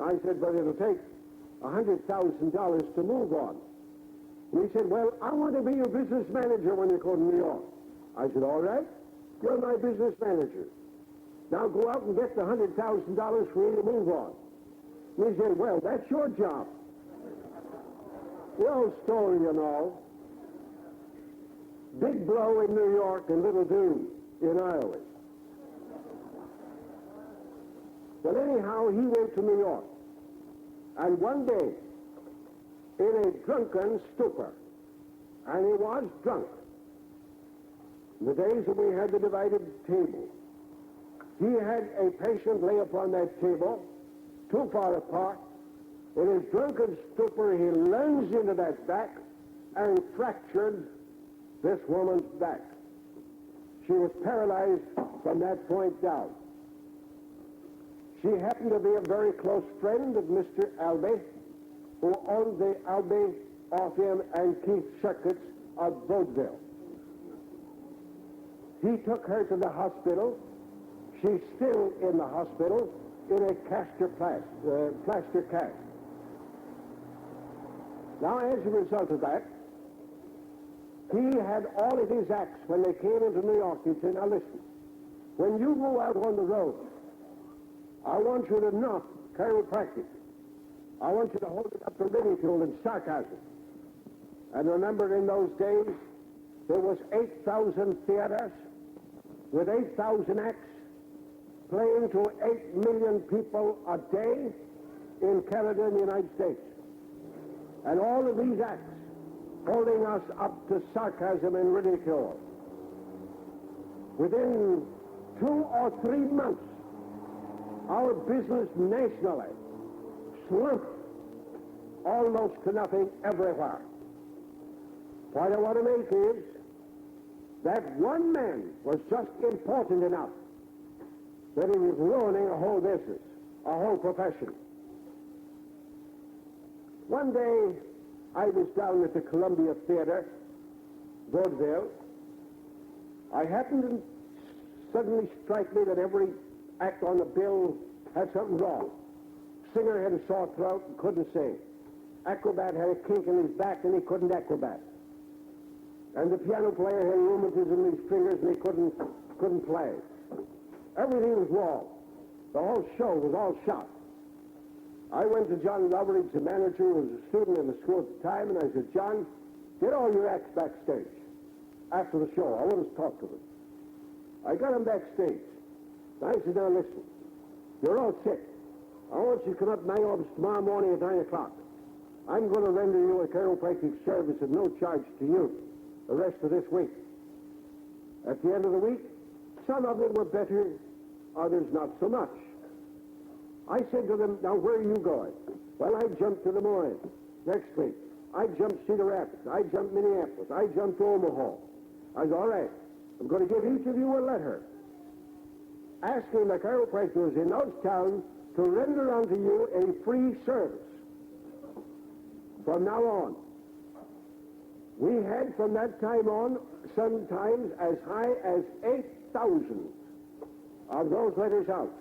I said, but it'll take $100,000 to move on. And he said, well, I want to be your business manager when you go to New York. I said, all right, you're my business manager. Now go out and get the $100,000 for you to move on. And he said, well, that's your job. The old story, you know. Big blow in New York and little do in Iowa. Well, anyhow, he went to New York. And one day, in a drunken stupor, and he was drunk, the days that we had the divided table, he had a patient lay upon that table, too far apart. In his drunken stupor, he lunged into that back and fractured this woman's back. She was paralyzed from that point down. She happened to be a very close friend of Mr. Albee, who owned the Albee, Orpheum, and Keith circuits of Vaudeville. He took her to the hospital. She's still in the hospital in a plaster cast. Now, as a result of that, he had all of his acts when they came into New York. He said, now listen, when you go out on the road, I want you to knock chiropractic. I want you to hold it up to ridicule and sarcasm. And remember, in those days, there was 8,000 theaters with 8,000 acts playing to 8 million people a day in Canada and the United States. And all of these acts holding us up to sarcasm and ridicule. Within 2 or 3 months, our business nationally slumped almost to nothing everywhere. What I want to make is that one man was just important enough that he was ruining a whole business, a whole profession. One day, I was down at the Columbia Theater, Vaudeville. I happened to suddenly strike me that every act on the bill had something wrong. Singer had a sore throat and couldn't sing. Acrobat had a kink in his back and he couldn't acrobat. And the piano player had rheumatism in his fingers and he couldn't play. Everything was wrong. The whole show was all shot. I went to John Loveridge, the manager, who was a student in the school at the time, and I said, John, get all your acts backstage after the show. I want to talk to them. I got them backstage. I said, now listen, you're all sick. I want you to come up to my office tomorrow morning at 9 o'clock. I'm going to render you a chiropractic service at no charge to you the rest of this week. At the end of the week, some of them were better, others not so much. I said to them, now where are you going? Well, I jumped to Des Moines next week. I jumped Cedar Rapids. I jumped Minneapolis. I jumped Omaha. I said, all right, I'm going to give each of you a letter asking the chiropractors in those towns to render unto you a free service from now on. We had from that time on sometimes as high as 8,000 of those letters out.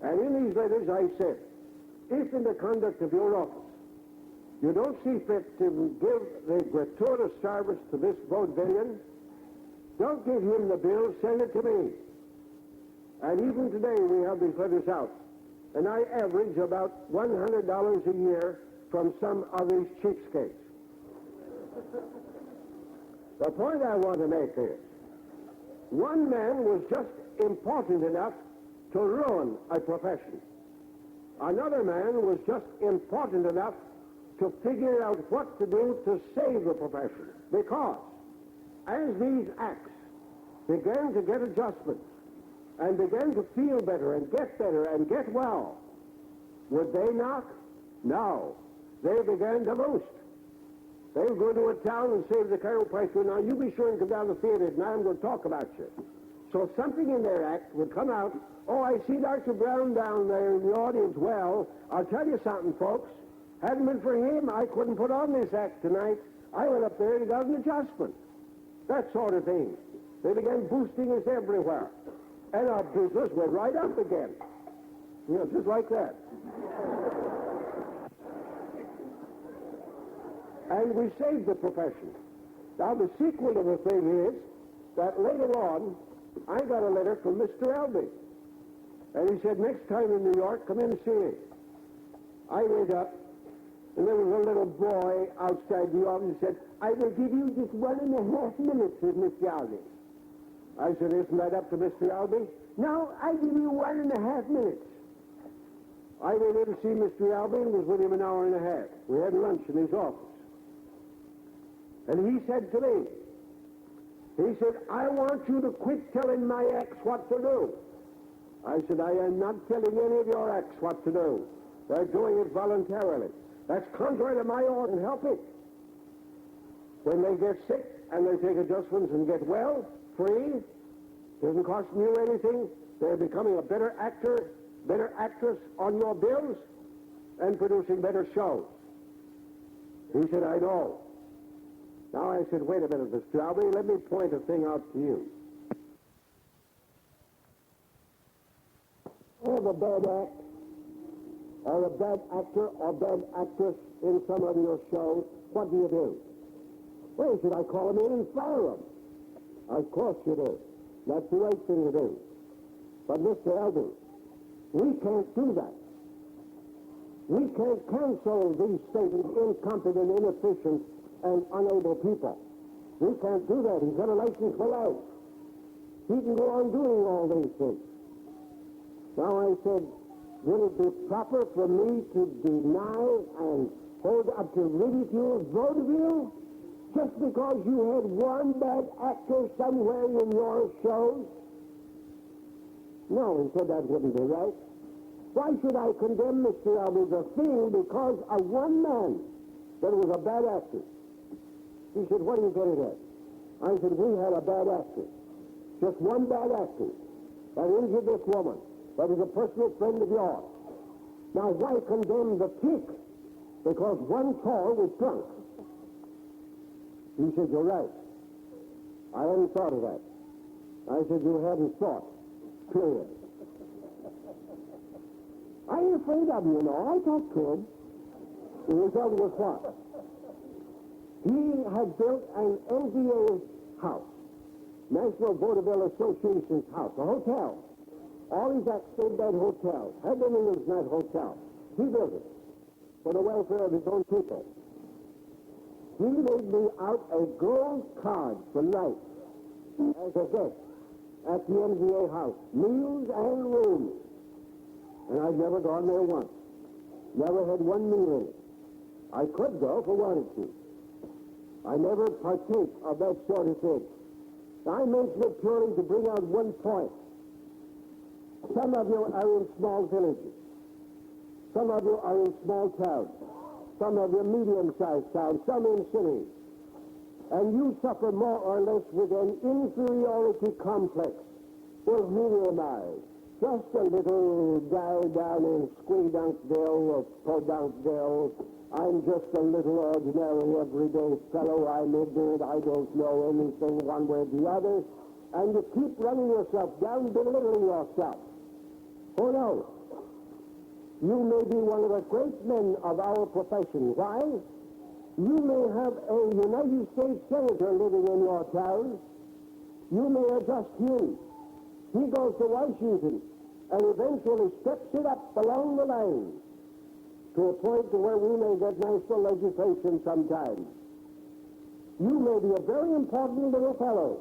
And in these letters I said, if in the conduct of your office you don't see fit to give the gratuitous service to this vaudevillian, don't give him the bill, send it to me. And even today we have these letters out. And I average about $100 a year from some of these cheapskates. The point I want to make is, one man was just important enough to ruin a profession. Another man was just important enough to figure out what to do to save the profession. Because as these acts began to get adjustments and began to feel better and get well, would they knock? No. They began to boost. They would go to a town and say to the chiropractor, now you be sure and come down to the theater tonight, I'm going to talk about you. So something in their act would come out. Oh, I see Dr. Brown down there in the audience. Well, I'll tell you something, folks. Hadn't been for him, I couldn't put on this act tonight. I went up there and got an adjustment. That sort of thing. They began boosting us everywhere. And our business went right up again. You know, just like that. And we saved the profession. Now, the sequel to the thing is that later on, I got a letter from Mr. Albee. And he said, next time in New York, come in and see me. I went up, and there was a little boy outside the office and said, I will give you just 1.5 minutes with Mr. Albee. I said, isn't that up to Mr. Albee? No, I give you 1.5 minutes. I went in to see Mr. Albee and was with him an hour and a half. We had lunch in his office. And he said to me, he said, I want you to quit telling my ex what to do. I said, I am not telling any of your ex what to do. They're doing it voluntarily. That's contrary to my order, and help it. when they get sick and they take adjustments and get well, free, doesn't cost you anything. They're becoming a better actor, better actress on your bills, and producing better shows. He said, I know. Now I said, wait a minute, Mr. Albee, let me point a thing out to you. Have a bad act, or a bad actor or bad actress in some of your shows, what do? Well, should I call them in and fire them? Of course you do. That's the right thing to do. But Mr. Albee, we can't do that. We can't cancel these statements, incompetent, inefficient, and unable people. We can't do that. He's got a license for life. He can go on doing all these things. Now I said, will it be proper for me to deny and hold up to ridicule vaudeville just because you had one bad actor somewhere in your shows? No, he said that wouldn't be right. Why should I condemn Mr. Albee's thing because of one man that was a bad actor? He said, what are you getting at? I said, we had a bad actor. Just one bad actor that injured this woman. That was a personal friend of yours. Now, why condemn the kick? Because one call was drunk. He said, you're right. I hadn't thought of that. I said, you hadn't thought. Period. I ain't afraid of him, you know. I talked to him. The result was what? He had built an NVA house, National Vaudeville Association's house, a hotel. All his acts stayed at that hotel. Had been in that hotel. He built it for the welfare of his own people. He made me out a gold card for life as a guest at the NVA house. Meals and rooms. And I've never gone there once. Never had one meal in it. I could go if I wanted to. I never partake of that sort of thing. I mention it purely to bring out one point. Some of you are in small villages. Some of you are in small towns. Some of you medium-sized towns. Some in cities. And you suffer more or less with an inferiority complex. Well, who am I? Just a little guy down in Squeedunkdale or Podunkdale. I'm just a little ordinary, everyday fellow. I'm ignorant. I don't know anything one way or the other. And you keep running yourself down, belittling yourself. Oh, no. You may be one of the great men of our profession. Why? You may have a United States Senator living in your town. You may adjust him. He goes to Washington and eventually steps it up along the line to a point to where we may get national legislation sometime. You may be a very important little fellow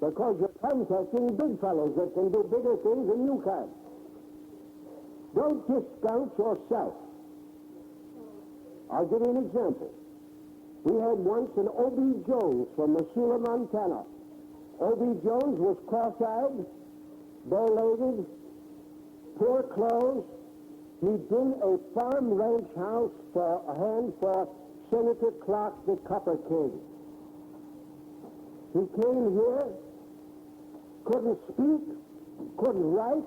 because you're contacting big fellows that can do bigger things than you can. Don't discount yourself. I'll give you an example. We had once an O.B. Jones from Missoula, Montana. O.B. Jones was cross-eyed, bow-legged, poor clothes. He'd been a farm ranch house for a hand for Senator Clark the Copper King. He came here, couldn't speak, couldn't write,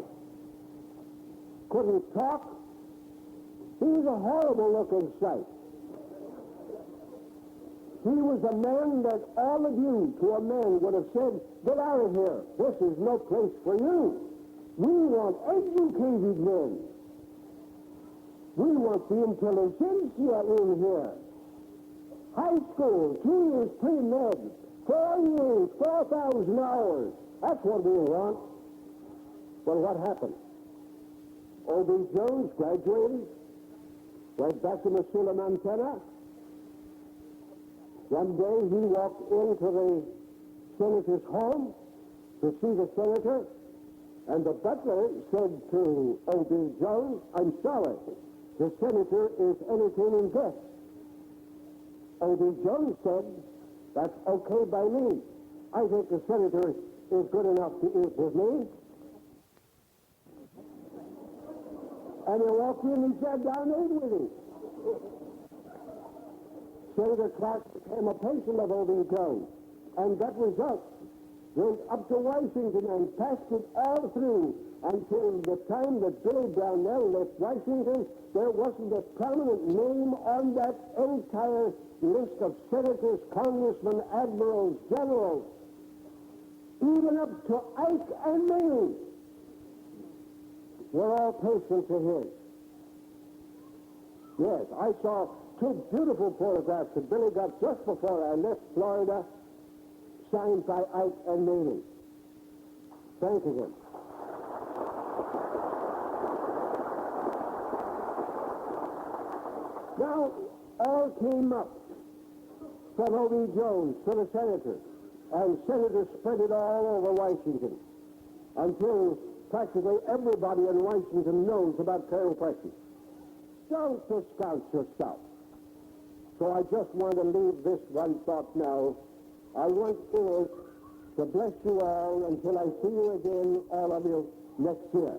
couldn't talk. He was a horrible-looking sight. He was a man that all of you, to a man, would have said, get out of here. This is no place for you. We want educated men. We want the intelligentsia in here. High school, 2 years pre-med, 4 years, 4,000 hours. That's what we want. Well, what happened? O.B. Jones graduated, went back to Missoula, Montana. One day he walked into the senator's home to see the senator, and the butler said to O.B. Jones, I'm sorry, the senator is entertaining guests. O.B. Jones said, that's okay by me. I think the senator is good enough to eat with me. And he walked in and sat down and ate with him. Senator Clark became a patient of O.B. Jones, and that result went up to Washington and passed it all through until the time that Billy Brownell left Washington. There wasn't a prominent name on that entire list of senators, congressmen, admirals, generals, even up to Ike and me, were all patients of his. Yes, I saw two beautiful photographs that Billy got just before I left Florida, signed by Ike and Mamie. Thanking him. Now, all came up from O.B. Jones to the senators, and senators spread it all over Washington until practically everybody in Washington knows about chiropractic. Don't discount yourself. So I just want to leave this one thought now. I want Innate to bless you all until I see you again, all of you, next year.